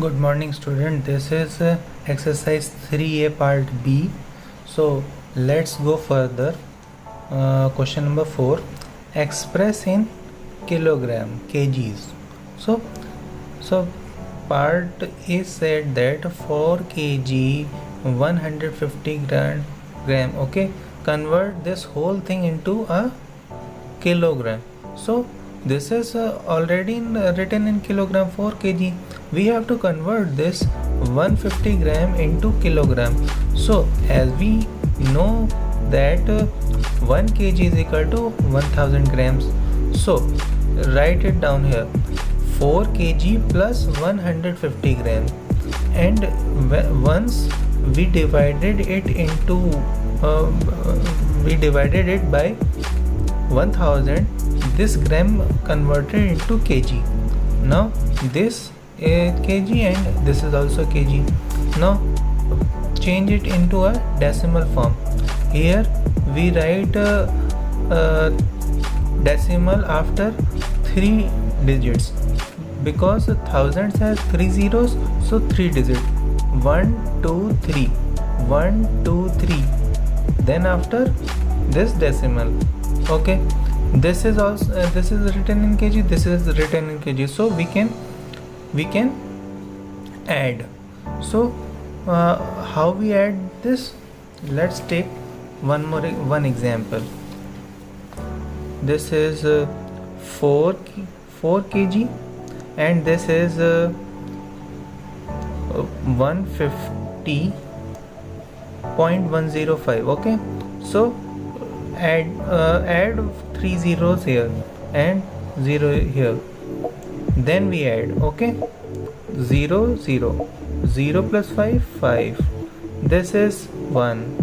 Good morning student, this is exercise 3a part B. So let's go further. Question number 4, express in kilogram, kgs. So part A said that 4 kg 150 gram, okay, convert this whole thing into a kilogram. So this is already written in kilogram 4 kg. We have to convert this 150 gram into kilogram. So as we know that 1 kg is equal to 1000 grams. So write it down here, 4 kg plus 150 gram, and once we divided it into we divided it by 1000, this gram converted into kg. Now this is kg and this is also kg. Now change it into a decimal form. Here we write decimal after 3 digits because thousands has 3 zeros, so 3 digits, 1 2 3, 1 2 3, then after this decimal. Okay, this is also this is written in kg, this is written in kg, so we can add. So how we add this? Let's take one example. This is 4 kg and this is 150.105. okay, so add 3 zeros here and 0 here, then we add. Okay, 0 0 0 plus 5 5, this is 1,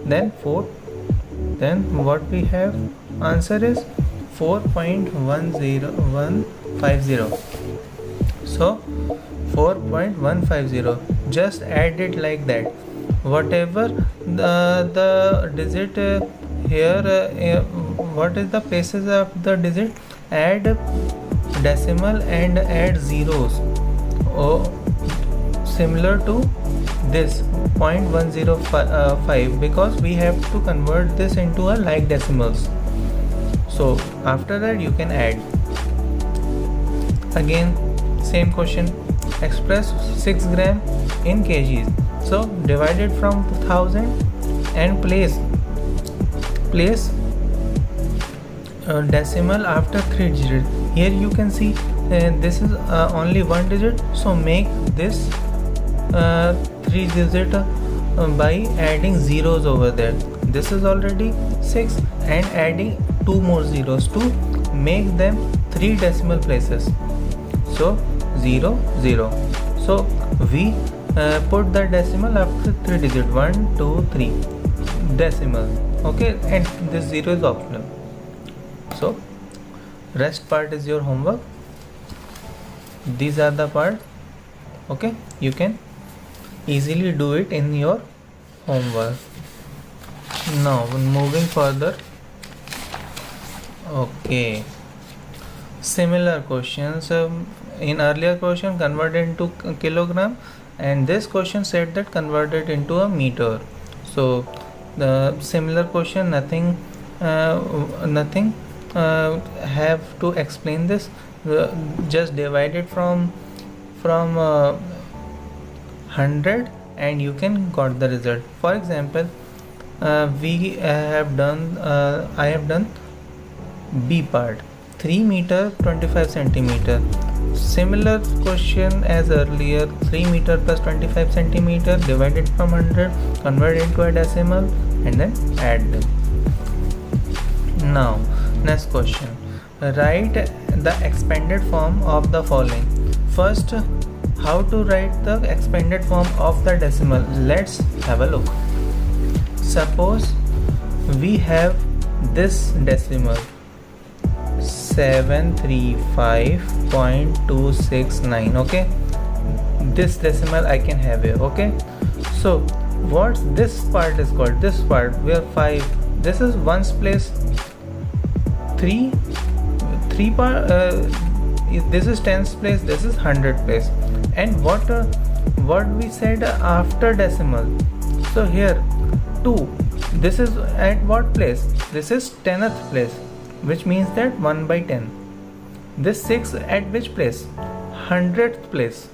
then 4, then what we have answer is 4.10150. so 4.150, just add it like that. Whatever the digit here, what is the places of the digit, add decimal and add zeros, similar to this 0.105, because we have to convert this into a like decimals. So after that you can add. Again same question, express 6 gram in kgs. So divided from 1000 and place decimal after 3 digits. Here you can see this is only 1 digit, so make this 3 digit by adding zeros over there. This is already 6 and adding 2 more zeros to make them 3 decimal places. So 0 0, so we put the decimal after 3 digit, 1 2 3 decimal. Okay, and this 0 is optional. So rest part is your homework. These are the part. Okay, you can easily do it in your homework. Now moving further. Okay, similar questions. In earlier question converted into kilogram, and this question said that converted into a meter. So the similar question, nothing have to explain this. Just divide it from 100 and you can got the result. For example, we have done I have done B part, 3 meter 25 centimeter. Similar question as earlier, 3 meter plus 25 centimeter, divided from 100, convert into a decimal and then add them. Now next question, write the expanded form of the following. First, how to write the expanded form of the decimal? Let's have a look. Suppose we have this decimal 735.269. okay, this decimal I can have here. Okay, so what's this part is called? This part where 5, this is ones place, 3 part, this is tens place, this is 100 place. And what we said after decimal? So here 2, this is at what place? This is 10th place, which means that 1 by 10. This 6 at which place? 100th place,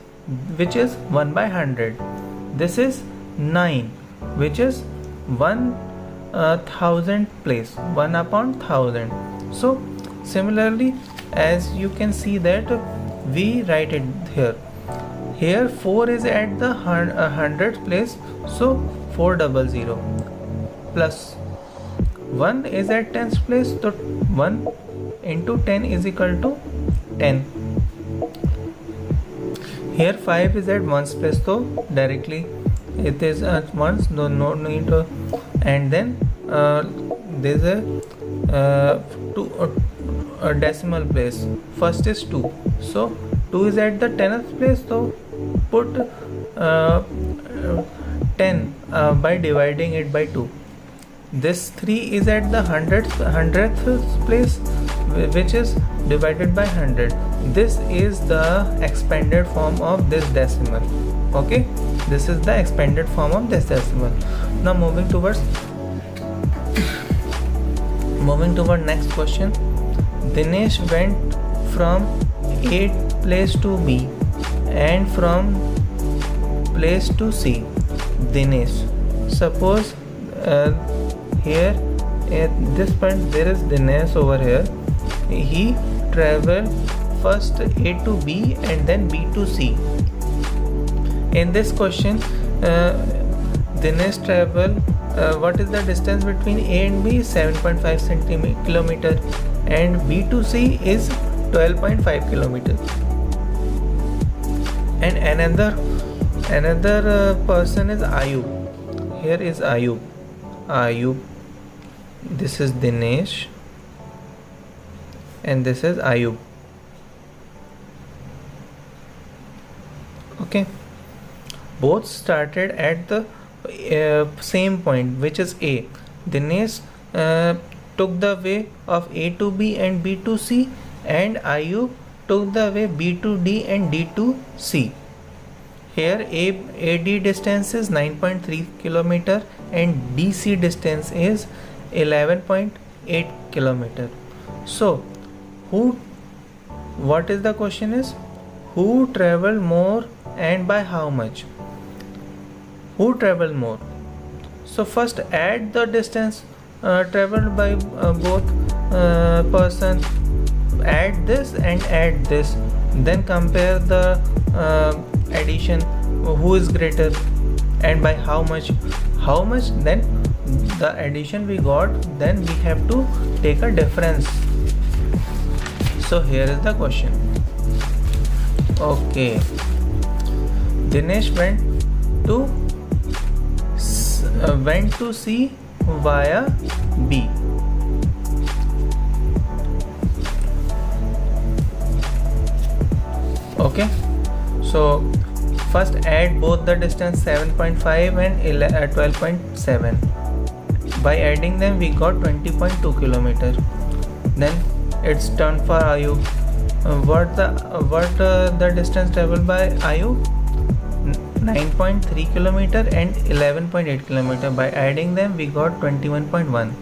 which is 1 by 100. This is 9, which is 1000th place, 1 upon 1000. So similarly, as you can see that we write it here 4 is at the 100th place, so 400, plus 1 is at 10th place, so 1 into 10 is equal to 10. Here 5 is at 1's place, so directly it is at 1's, no need to. And then there is a decimal place. First is 2, so 2 is at the 10th place, so put 10 by dividing it by 2. This 3 is at the 100th place, which is divided by 100. This is the expanded form of this decimal. Okay, this is the expanded form of this decimal. Now moving toward next question. Dinesh went from A place to B and from place to C. Dinesh, suppose here at this point there is Dinesh over here. He traveled first A to B and then B to C. In this question, Dinesh travel. What is the distance between A and B? 7.5 kilometer, and B to C is 12.5 kilometers. And another person is Ayub. Here is Ayub. This is Dinesh, and this is Ayub. Okay, both started at the same point, which is A. Dinesh took the way of A to B and B to C, and Ayub took the way B to D and D to C. Here AD distance is 9.3 kilometer and DC distance is 11.8 kilometer. So what is the question is, who traveled more and by how much? Who traveled more? So first add the distance traveled by both person, add this and add this, then compare the addition, who is greater and by how much, then the addition we got, then we have to take a difference. So here is the question. Okay, Dinesh went to C via B. Okay, so first add both the distance 7.5 and 12.7. By adding them we got 20.2 kilometers. Then it's turn for Ayub. What the distance traveled by Ayub? 9.3 kilometer and 11.8 kilometer. By adding them we got 21.1.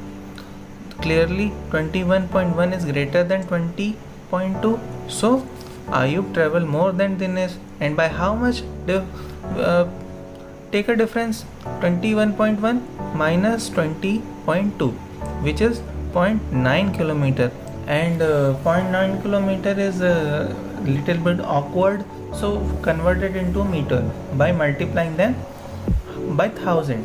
Clearly 21.1 is greater than 20.2, so Ayub traveled more than Dinesh, and by how much? Take a difference, 21.1 minus 20.2, which is 0.9 kilometer, and 0.9 kilometer is a little bit awkward, so convert it into meter by multiplying them by 1000,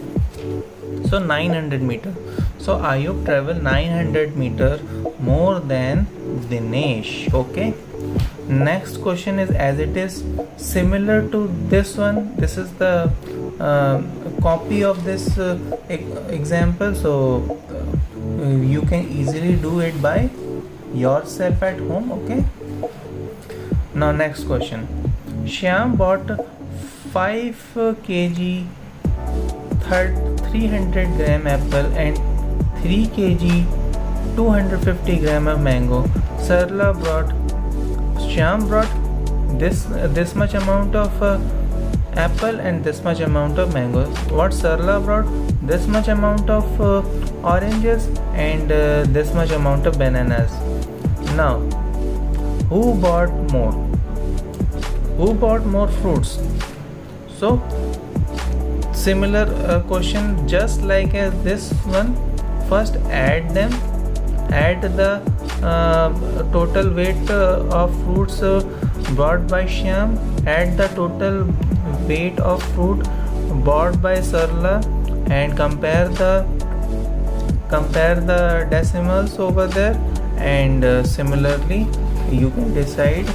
so 900 meter. So Ayub traveled 900 meter more than Dinesh. Okay, next question is as it is similar to this one. This is the copy of this example, so you can easily do it by yourself at home. Okay, now next question. Shyam bought 5 kg 300 gram apple and 3 kg 250 gram of mango. Shyam brought this much amount of apple and this much amount of mango. What Sarla brought? This much amount of oranges and this much amount of bananas. Now, who bought more? Who bought more fruits? So, similar question just like as this one. First add them, add the total weight of fruits bought by Shyam, add the total weight of fruit bought by Sarla, and compare the decimals over there, and similarly you can decide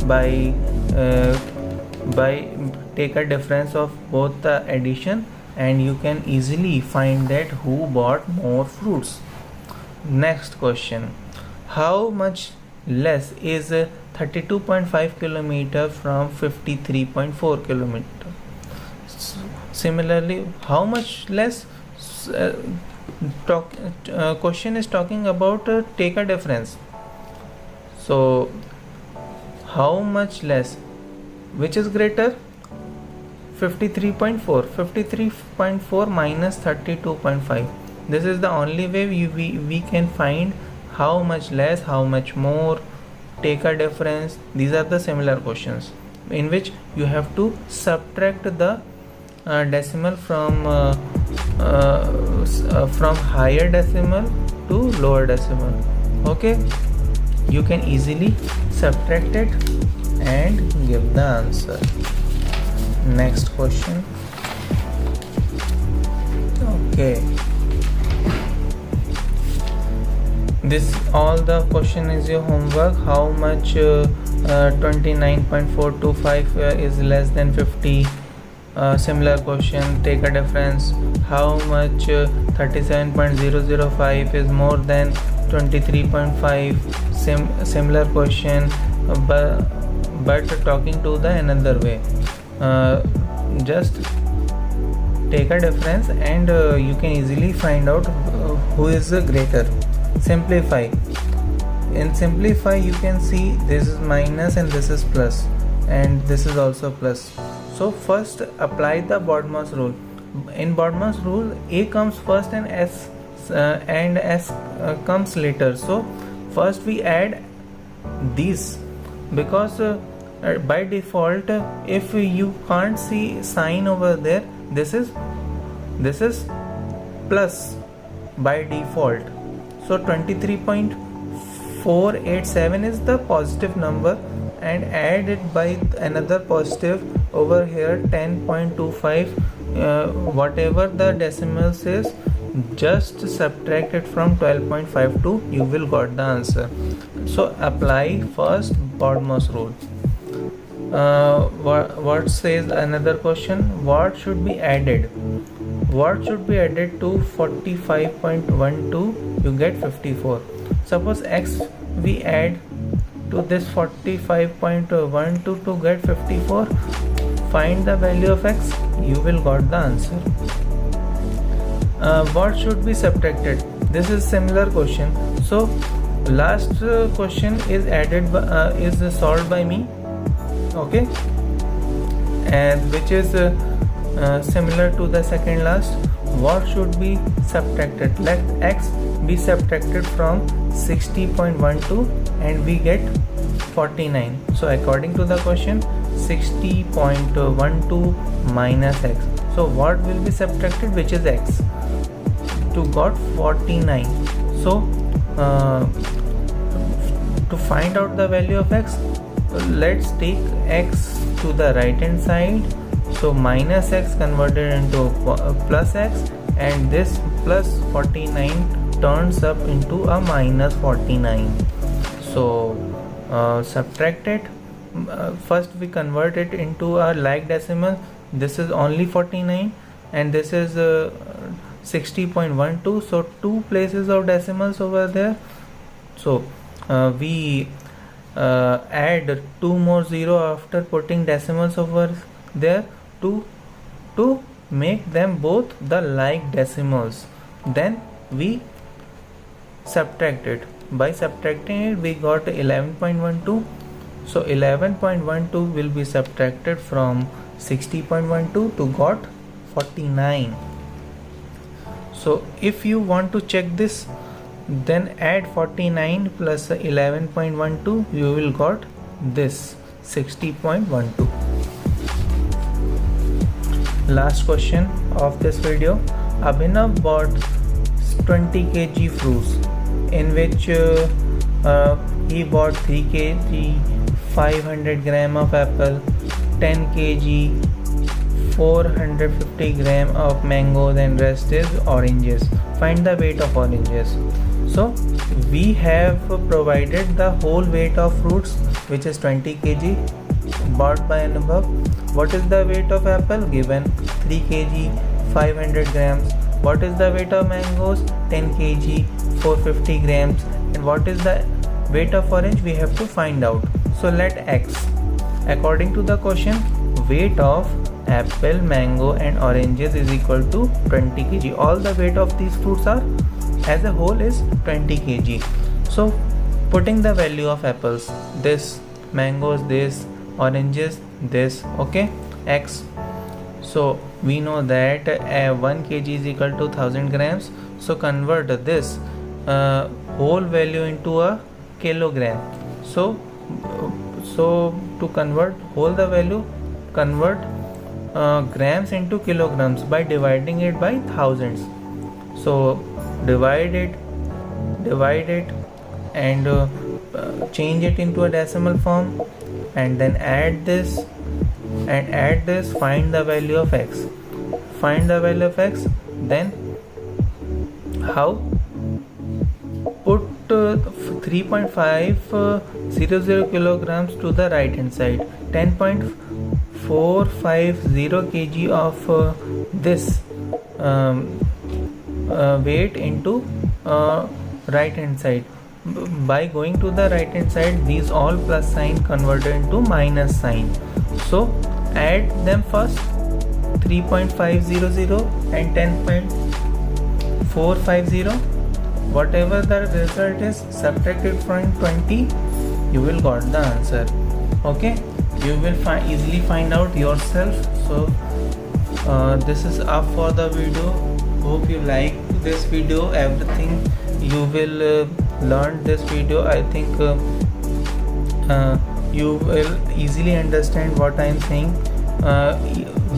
by take a difference of both the addition, and you can easily find that who bought more fruits. Next question: how much less is 32.5 kilometer from 53.4 kilometer? Similarly, how much less? Question is talking about take a difference. So how much less? Which is greater? 53.4. 53.4 minus 32.5. This is the only way we can find how much less, how much more, take a difference. These are the similar questions in which you have to subtract the decimal from higher decimal to lower decimal. Okay, you can easily subtract it and give the answer. Next question. Okay, this all the question is your homework. How much 29.425 is less than 50? Similar question, take a difference. How much 37.005 is more than 23.5? Similar question, but talking to the another way. Just take a difference and you can easily find out who is greater. Simplify. In simplify, you can see this is minus and this is plus, and this is also plus. So first apply the BODMAS rule. In BODMAS rule, A comes first and S comes later. So first we add these, because by default, if you can't see sign over there, this is plus by default. So 23.487 is the positive number, and add it by another positive over here, 10.25. Whatever the decimals is, just subtract it from 12.52, you will got the answer. So apply first BODMAS rule. What says another question? What should be added? What should be added to 45.12? You get 54. Suppose x we add to this 45.12 to get 54. Find the value of x, you will got the answer. What should be subtracted? This is similar question. So last question is added by, is solved by me. Okay, and which is similar to the second last. What should be subtracted? Let x be subtracted from 60.12 and we get 49. So according to the question, 60.12 minus x. So what will be subtracted, which is x? To got 49. So to find out the value of x, let's take x to the right hand side. So minus x converted into plus x, and this plus 49 turns up into a minus 49. So subtract it. First we convert it into a like decimal. This is only 49 and this is 60.12. So two places of decimals over there. So we add two more 0 after putting decimals over there to make them both the like decimals. Then we subtract it. By subtracting it, we got 11.12. So 11.12 will be subtracted from 60.12 to got 49. So if you want to check this, then add 49 plus 11.12, you will got this 60.12. Last question of this video. Abhinav bought 20 kg fruits, in which he bought 3 kg 500 gram of apple, 10 kg 450 gram of mangoes, and rest is oranges. Find the weight of oranges. So we have provided the whole weight of fruits, which is 20 kg bought by Anubhav. What is the weight of apple? Given 3 kg 500 grams. What is the weight of mangoes? 10 kg 450 grams. And what is the weight of orange? We have to find out. So let X. According to the question, weight of apple, mango and oranges is equal to 20 kg. All the weight of these fruits are as a whole is 20 kg. So putting the value of apples, this, mangoes this, oranges this, okay, X. So we know that 1 kg is equal to 1000 grams. So convert this whole value into a kilogram. So to convert whole the value, convert grams into kilograms by dividing it by thousands. So divide it and change it into a decimal form, and then add this, find the value of X. Find the value of X, then how? Put 3.500 kilograms to the right hand side, 10.450 kg of this weight into right hand side. By going to the right hand side, these all plus sign converted into minus sign. So add them first, 3.500 and 10.450. Whatever the result is, subtract it from 20, you will got the answer. Okay, you will easily find out yourself. So this is up for the video. Hope you like this video. Everything you will learn this video. I think you will easily understand what I am saying.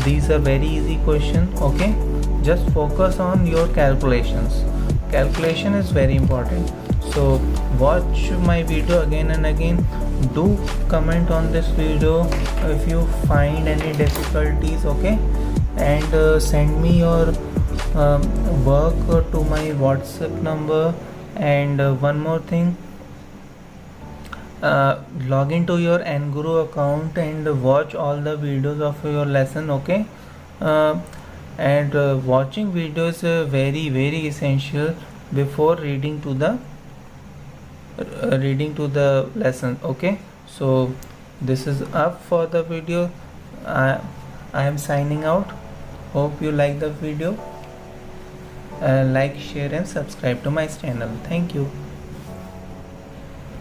These are very easy questions. Okay, just focus on your calculations. Calculation is very important. So watch my video again and again. Do comment on this video if you find any difficulties, okay, and send me your work to my WhatsApp number. And one more thing, log into your Nguru account and watch all the videos of your lesson, okay. And watching videos very essential before reading to the lesson, okay. So this is up for the video. I am signing out. Hope you like the video. Like, share and subscribe to my channel. Thank you.